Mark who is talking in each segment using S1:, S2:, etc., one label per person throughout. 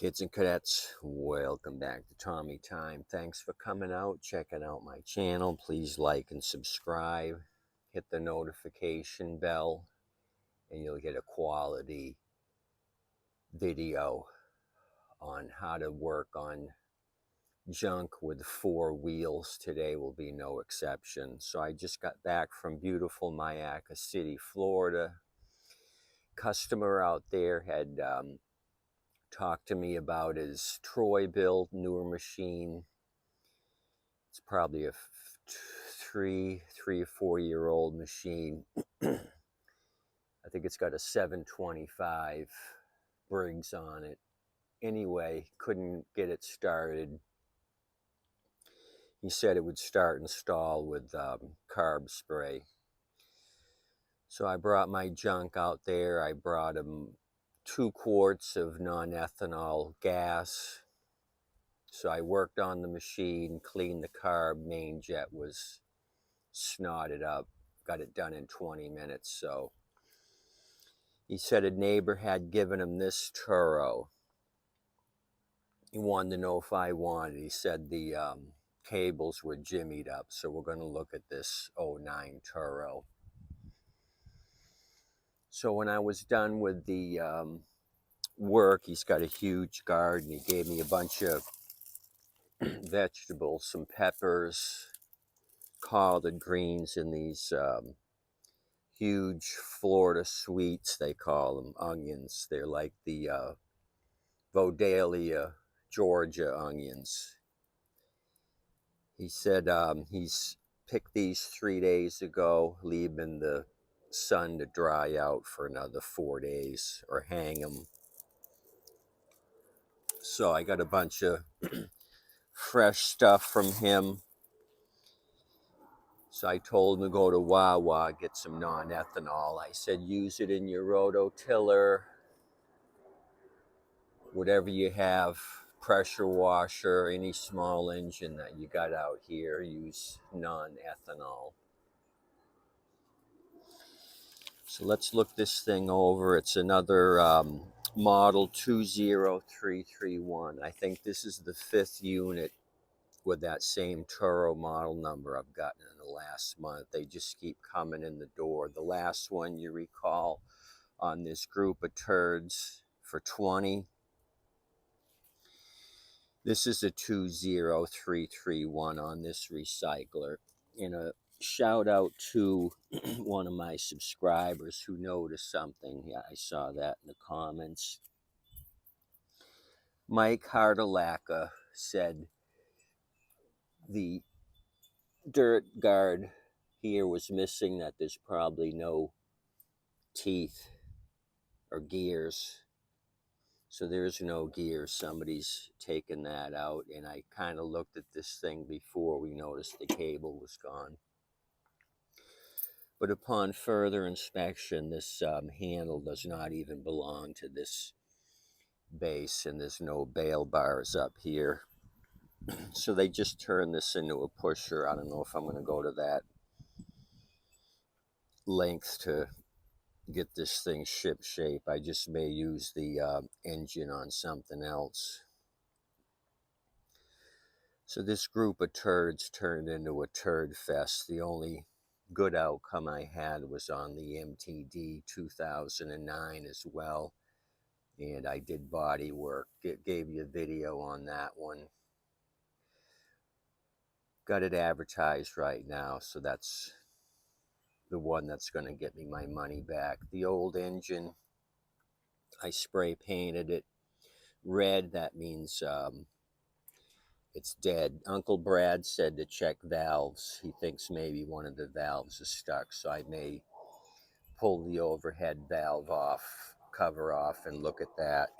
S1: Kids and cadets, welcome back to Tommy Time. Thanks for coming out, checking out my channel. Please like and subscribe. Hit the notification bell and you'll get a quality video on how to work on junk with 4 wheels. Today will be no exception. So I just got back from beautiful Myakka City, Florida. Customer out there had talked to me about his Troy built newer machine. It's probably a three or 4 year old machine. I think it's got a 725 Briggs on it. Anyway, couldn't get it started. He said it would start and stall with carb spray. So I brought my junk out there. I brought him 2 quarts of non-ethanol gas. So I worked on the machine, cleaned the carb, main jet was snotted up, got it done in 20 minutes. So he said a neighbor had given him this Toro. He wanted to know if I wanted. He said the cables were jimmied up. So we're going to look at this '09 Toro. So when I was done with the work, he's got a huge garden. He gave me a bunch of vegetables, some peppers, collard greens, and these huge Florida sweets, they call them, onions. They're like the Vodalia, Georgia onions. He said he's picked these 3 days ago, leaving the sun to dry out for another 4 days or hang them. So I got a bunch of fresh stuff from him. So I told him to go to Wawa, get some non-ethanol. I said, use it in your rototiller, whatever you have, pressure washer, any small engine that you got out here, use non-ethanol. So let's look this thing over. It's another model 20331. I think this is the 5th unit with that same Toro model number I've gotten in the last month. They just keep coming in the door. The last one, you recall, on this group of turds for 20. This is a 20331 on this recycler. And a shout out to one of my subscribers who noticed something. Yeah, I saw that in the comments. Mike Hardalaka said the dirt guard here was missing, that there's probably no teeth or gears. So there's no gears. Somebody's taken that out. And I kind of looked at this thing before we noticed the cable was gone. But upon further inspection, this handle does not even belong to this base, and there's no bail bars up here. So they just turned this into a pusher. I don't know if I'm going to go to that length to get this thing ship shape. I just may use the engine on something else. So this group of turds turned into a turd fest. The only good outcome I had was on the MTD 2009 as well. And I did body work. It gave you a video on that one. Got it advertised right now, so that's the one that's going to get me my money back. The old engine, I spray painted it red. That means it's dead. Uncle Brad said to check valves. He thinks maybe one of the valves is stuck, so I may pull the overhead valve off, cover off, and look at that.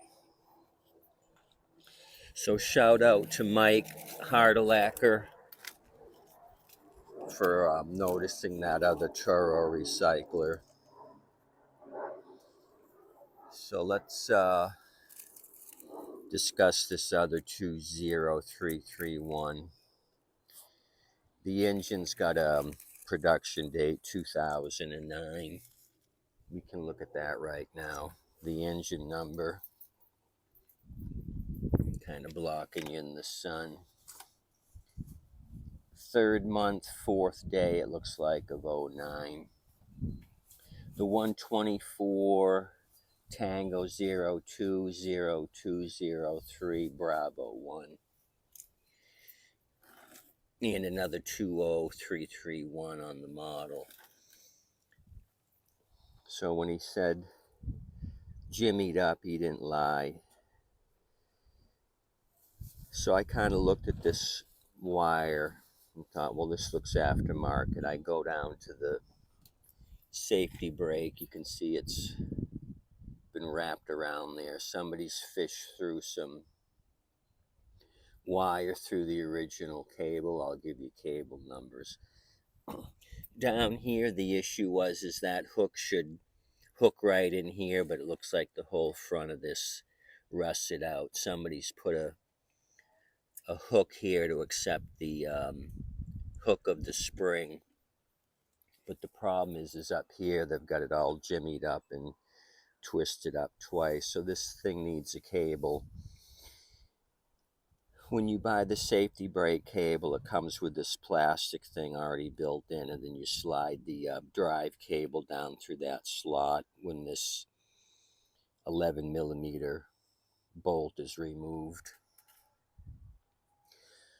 S1: So shout out to Mike Hardalacker for noticing that other Toro Recycler. So let's discuss this other 20331. The engine's got a production date 2009. We can look at that right now. The engine number. kind of blocking you in the sun. 3rd month, 4th day, it looks like, of 09. The 124 Tango 020203 Bravo 1. And another 20331 on the model. So when he said jimmied up, he didn't lie. So I kind of looked at this wire and thought, well, this looks aftermarket. I go down to the safety brake. You can see it's been wrapped around there. Somebody's fished through some wire through the original cable. I'll give you cable numbers. Down here, the issue is that hook should hook right in here, but it looks like the whole front of this rusted out. Somebody's put a hook here to accept the hook of the spring, but the problem is up here they've got it all jimmied up and twisted up twice, so this thing needs a cable. When you buy the safety brake cable, it comes with this plastic thing already built in, and then you slide the drive cable down through that slot when this 11mm bolt is removed.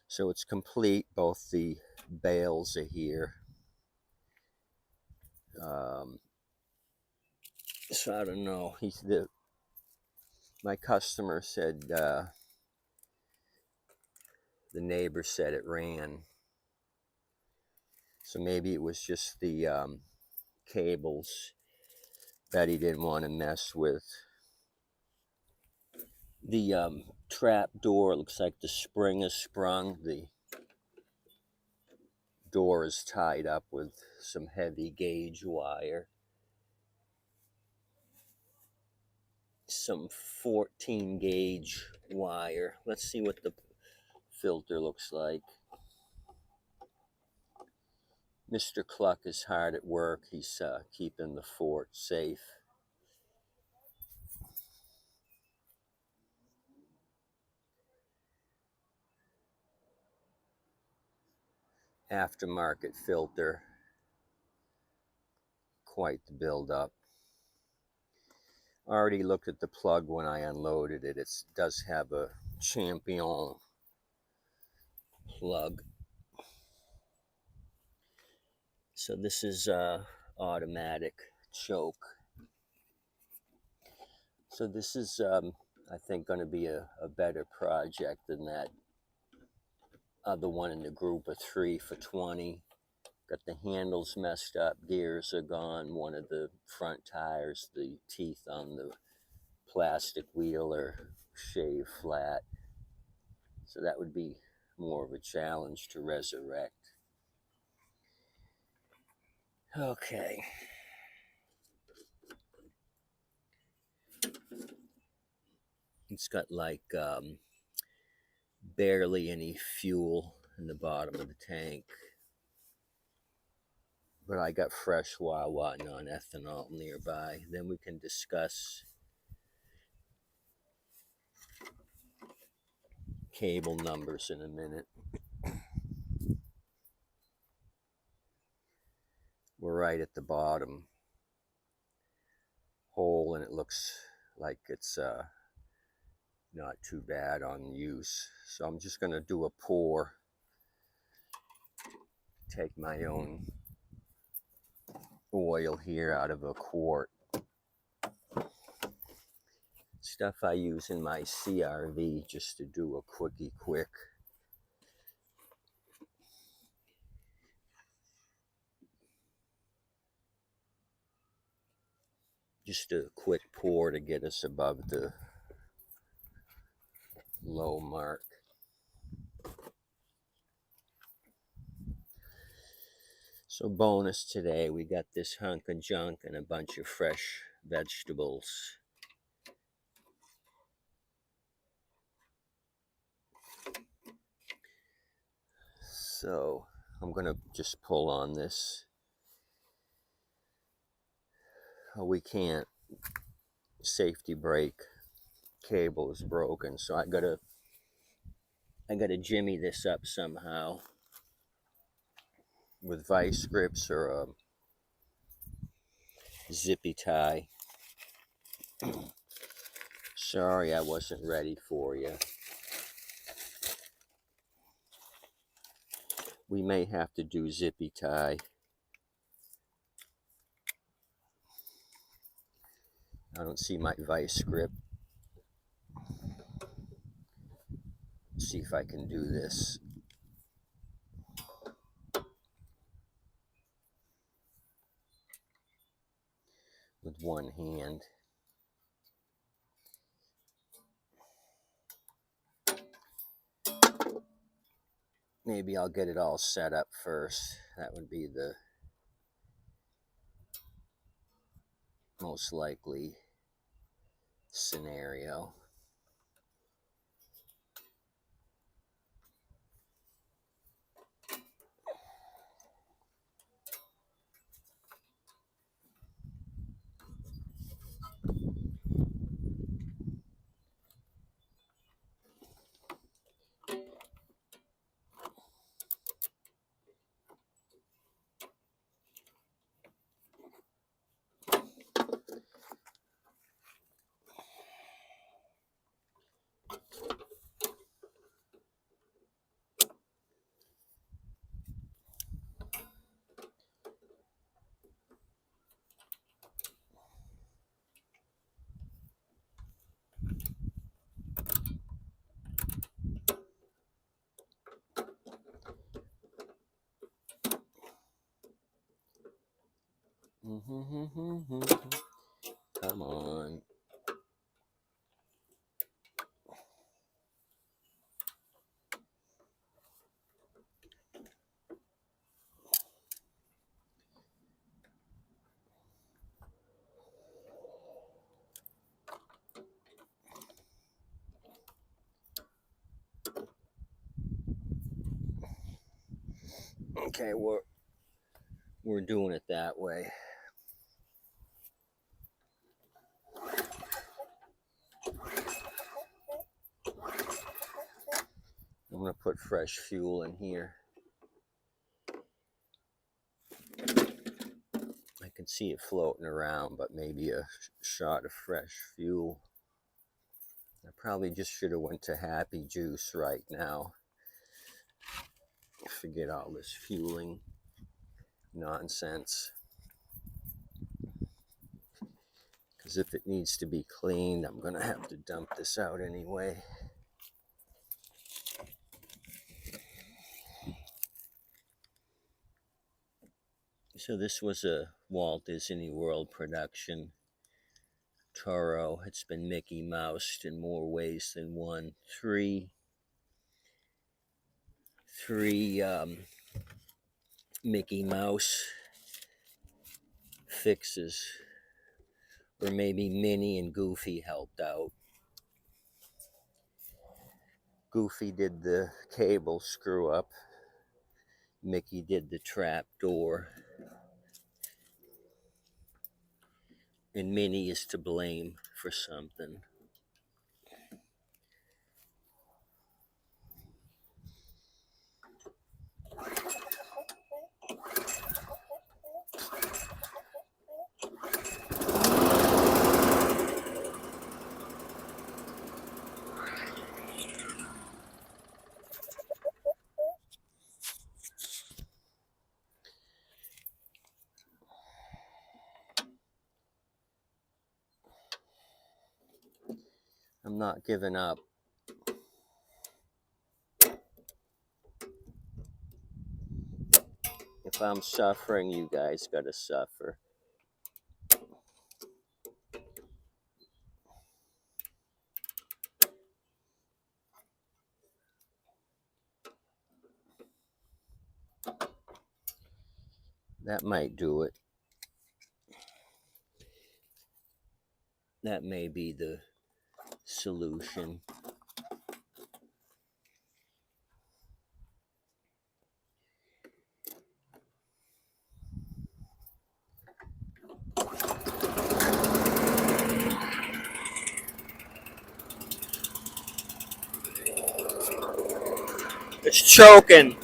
S1: So it's complete. Both the bales are here. So I don't know. My customer said the neighbor said it ran. So maybe it was just the cables that he didn't want to mess with. The trap door looks like the spring is sprung. The door is tied up with some heavy gauge wire. Some 14 gauge wire. Let's see what the filter looks like. Mr. Cluck is hard at work. He's keeping the fort safe. Aftermarket filter. Quite the build-up. Already looked at the plug when I unloaded it. It does have a Champion plug. So this is automatic choke. So this is, I think, going to be a better project than that other one in the group of 3 for $20. Got the handles messed up, gears are gone, one of the front tires, the teeth on the plastic wheel are shaved flat. So that would be more of a challenge to resurrect. Okay. It's got like barely any fuel in the bottom of the tank. But I got fresh Wawa non-ethanol nearby. Then we can discuss cable numbers in a minute. We're right at the bottom hole, and it looks like it's not too bad on use. So I'm just going to do a pour. Take my own oil here out of a quart. Stuff I use in my CRV just to do a quickie quick. Just a quick pour to get us above the low mark. So bonus today, we got this hunk of junk and a bunch of fresh vegetables. So I'm going to just pull on this. We can't. Safety brake cable is broken, so I got to I gotta jimmy this up somehow with vice grips or a zippy tie. Sorry I wasn't ready for you. We may have to do zippy tie. I don't see my vice grip. Let's see if I can do this. With one hand. Maybe I'll get it all set up first. That would be the most likely scenario. Come on. Okay, we're doing it that way. I'm gonna put fresh fuel in here. I can see it floating around, but maybe a shot of fresh fuel. I probably just should have went to Happy Juice right now. Forget all this fueling nonsense. Because if it needs to be cleaned, I'm gonna have to dump this out anyway. So this was a Walt Disney World production. Toro. It's been Mickey Moused in more ways than one. Three Mickey Mouse fixes, or maybe Minnie and Goofy helped out. Goofy did the cable screw up. Mickey did the trap door. And Minnie is to blame for something. I'm not giving up. If I'm suffering, you guys gotta suffer. That might do it. That may be the solution. It's choking.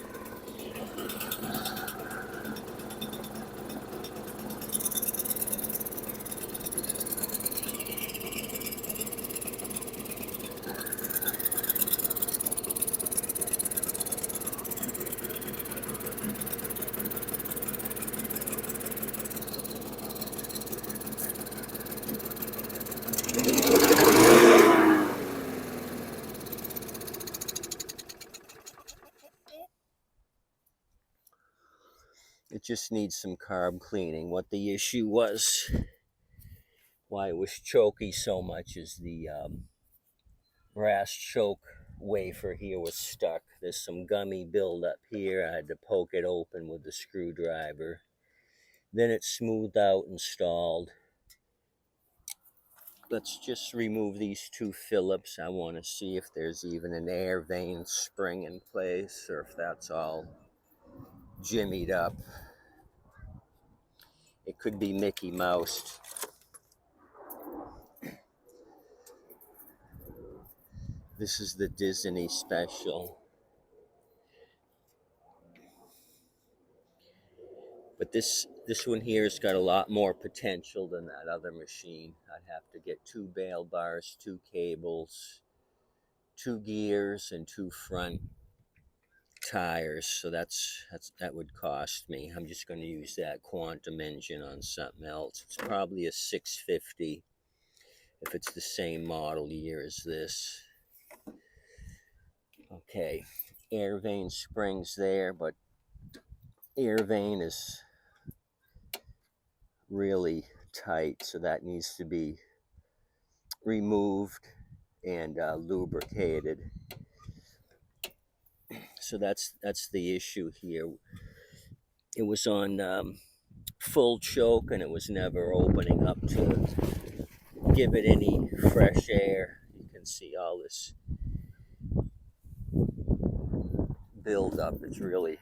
S1: It just needs some carb cleaning. What the issue was, why it was choky so much, is the brass choke wafer here was stuck. There's some gummy buildup here. I had to poke it open with the screwdriver. Then it smoothed out and stalled. Let's just remove these two Phillips. I want to see if there's even an air vane spring in place or if that's all jimmied up. It could be Mickey Mouse. This is the Disney special. But this one here has got a lot more potential than that other machine. I'd have to get 2 bail bars, 2 cables, 2 gears, and 2 front tires. So that would cost me. I'm just going to use that quantum engine on something else. It's probably a 650 if it's the same model year as this. Okay, air vane springs there, but air vane is really tight, so that needs to be removed and lubricated. So that's the issue here. It was on full choke and it was never opening up to give it any fresh air. You can see all this buildup. It's really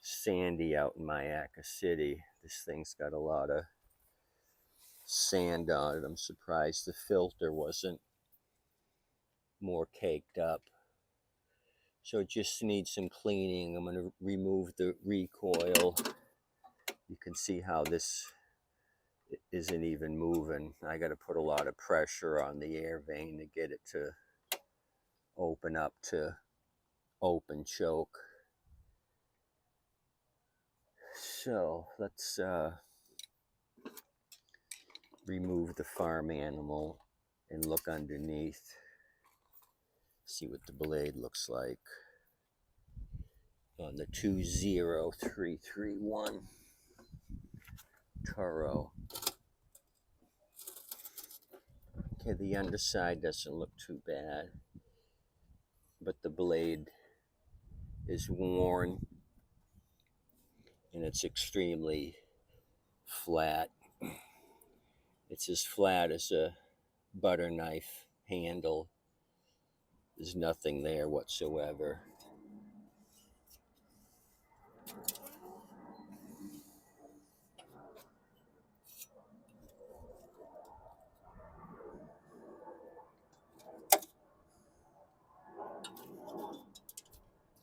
S1: sandy out in Myakka City. This thing's got a lot of sand on it. I'm surprised the filter wasn't more caked up. So it just needs some cleaning. I'm going to remove the recoil. You can see how this isn't even moving. I got to put a lot of pressure on the air vane to get it to open up to open choke. So let's remove the farm animal and look underneath. See what the blade looks like on the 20331 Toro. Okay, the underside doesn't look too bad, but the blade is worn and it's extremely flat. It's as flat as a butter knife handle. There's nothing there whatsoever.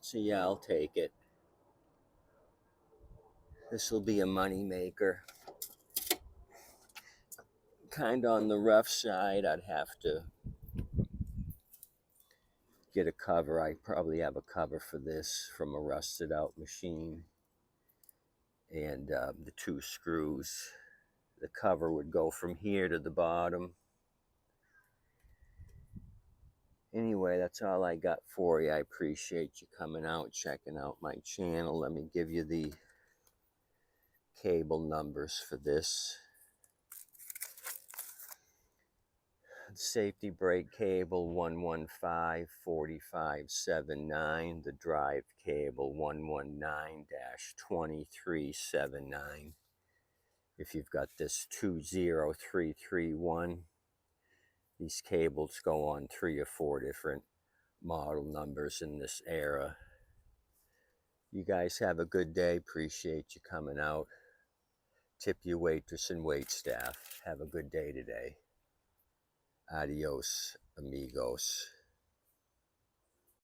S1: So yeah, I'll take it. This will be a money maker. Kind of on the rough side. I'd have to get a cover. I probably have a cover for this from a rusted out machine. And the 2 screws. The cover would go from here to the bottom. Anyway, that's all I got for you. I appreciate you coming out, checking out my channel. Let me give you the cable numbers for this. Safety brake cable 115-4579. The drive cable 119-2379. If you've got this 20331, these cables go on 3 or 4 different model numbers in this era. You guys have a good day. Appreciate you coming out. Tip your waitress and wait staff. Have a good day today. Adios, amigos.